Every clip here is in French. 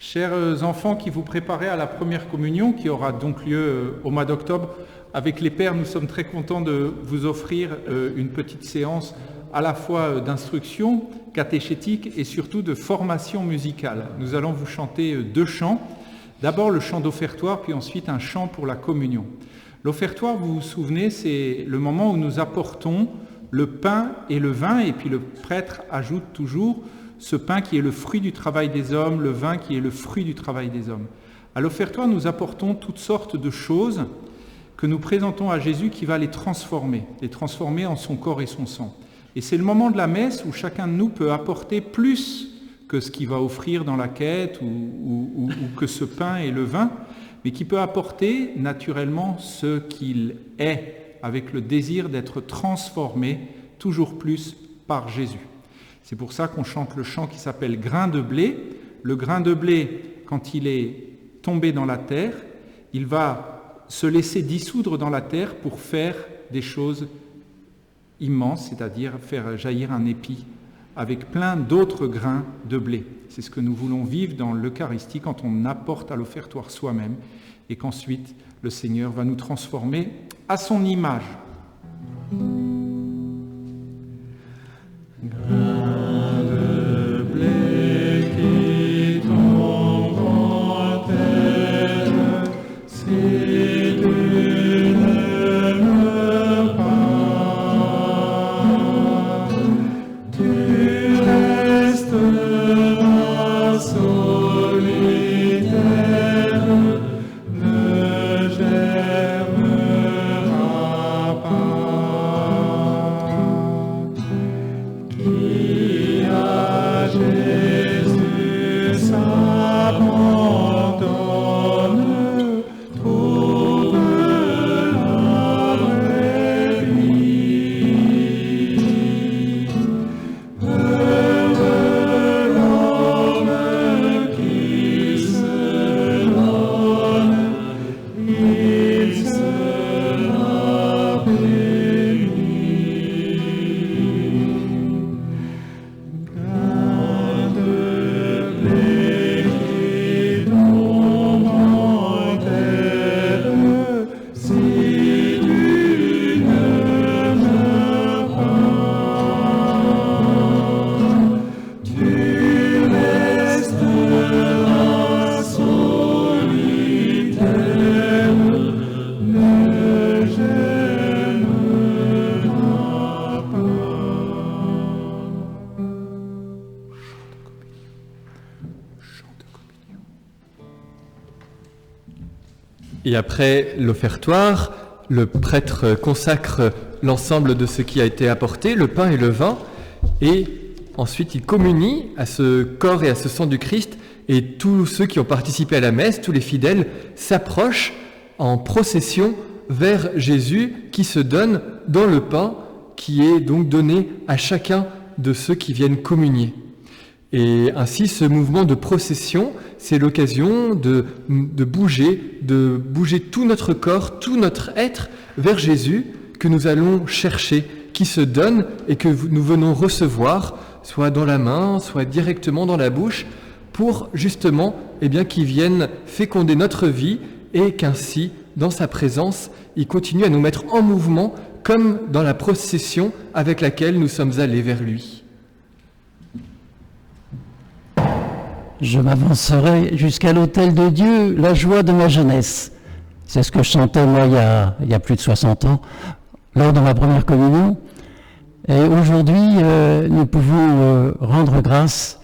Chers enfants qui vous préparez à la première communion, qui aura donc lieu au mois d'octobre, avec les pères, nous sommes très contents de vous offrir une petite séance à la fois d'instruction catéchétique et surtout de formation musicale. Nous allons vous chanter 2 chants. D'abord le chant d'offertoire, puis ensuite un chant pour la communion. L'offertoire, vous vous souvenez, c'est le moment où nous apportons le pain et le vin, et puis le prêtre ajoute toujours ce pain qui est le fruit du travail des hommes, le vin qui est le fruit du travail des hommes. À l'offertoire, nous apportons toutes sortes de choses que nous présentons à Jésus qui va les transformer en son corps et son sang. Et c'est le moment de la messe où chacun de nous peut apporter plus que ce qu'il va offrir dans la quête ou que ce pain et le vin, mais qui peut apporter naturellement ce qu'il est, avec le désir d'être transformé toujours plus par Jésus. C'est pour ça qu'on chante le chant qui s'appelle « Grain de blé ». Le grain de blé, quand il est tombé dans la terre, il va se laisser dissoudre dans la terre pour faire des choses immenses, c'est-à-dire faire jaillir un épi avec plein d'autres grains de blé. C'est ce que nous voulons vivre dans l'Eucharistie quand on apporte à l'offertoire soi-même et qu'ensuite le Seigneur va nous transformer à son image. Et après l'offertoire, le prêtre consacre l'ensemble de ce qui a été apporté, le pain et le vin, et ensuite il communie à ce corps et à ce sang du Christ, et tous ceux qui ont participé à la messe, tous les fidèles, s'approchent en procession vers Jésus qui se donne dans le pain qui est donc donné à chacun de ceux qui viennent communier. Et ainsi, ce mouvement de procession, c'est l'occasion de bouger tout notre corps, tout notre être vers Jésus que nous allons chercher, qui se donne et que nous venons recevoir, soit dans la main, soit directement dans la bouche, pour justement qu'il vienne féconder notre vie et qu'ainsi, dans sa présence, il continue à nous mettre en mouvement comme dans la procession avec laquelle nous sommes allés vers lui. Je m'avancerai jusqu'à l'autel de Dieu, la joie de ma jeunesse. C'est ce que je chantais, moi, il y a plus de 60 ans, lors de ma première communion. Et aujourd'hui, nous pouvons rendre grâce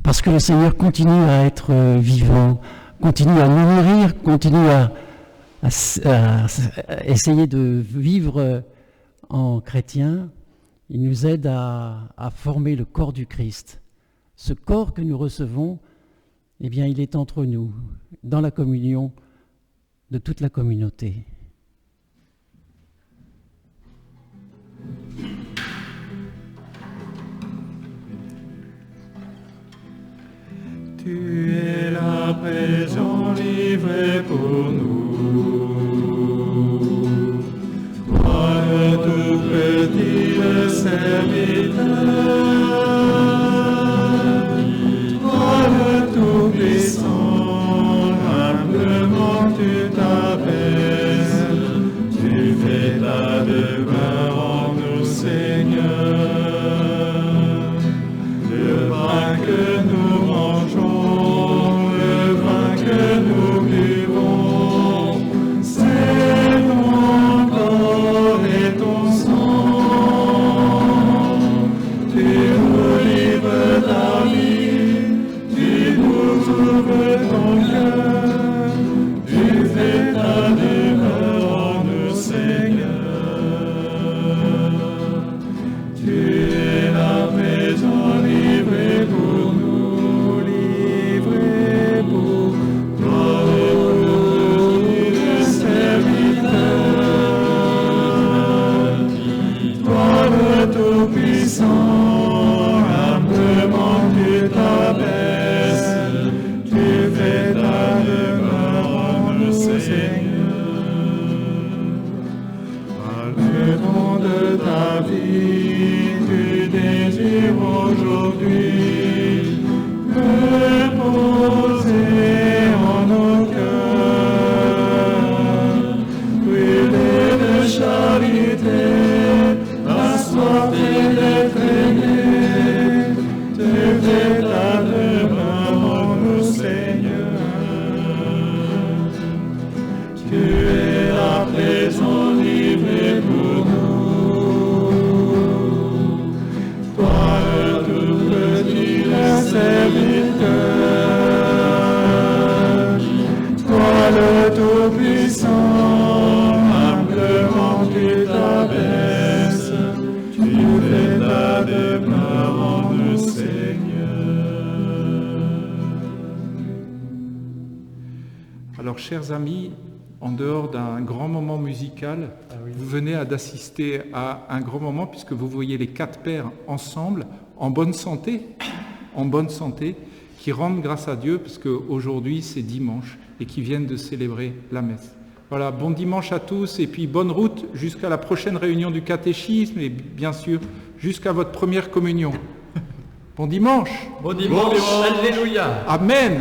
parce que le Seigneur continue à être vivant, continue à nous nourrir, continue à essayer de vivre en chrétien. Il nous aide à former le corps du Christ. Ce corps que nous recevons, il est entre nous, dans la communion de toute la communauté. Tu es là présent, livré pour nous. Toi le tout petit, le serviteur. Toi le tout puissant. Alors, chers amis, en dehors d'un grand moment musical, vous venez d'assister à un grand moment puisque vous voyez les 4 pères ensemble, en bonne santé, qui rendent grâce à Dieu parce qu'aujourd'hui c'est dimanche et qui viennent de célébrer la messe. Voilà, bon dimanche à tous et puis bonne route jusqu'à la prochaine réunion du catéchisme et bien sûr jusqu'à votre première communion. Bon dimanche. Bon dimanche. Alléluia. Amen.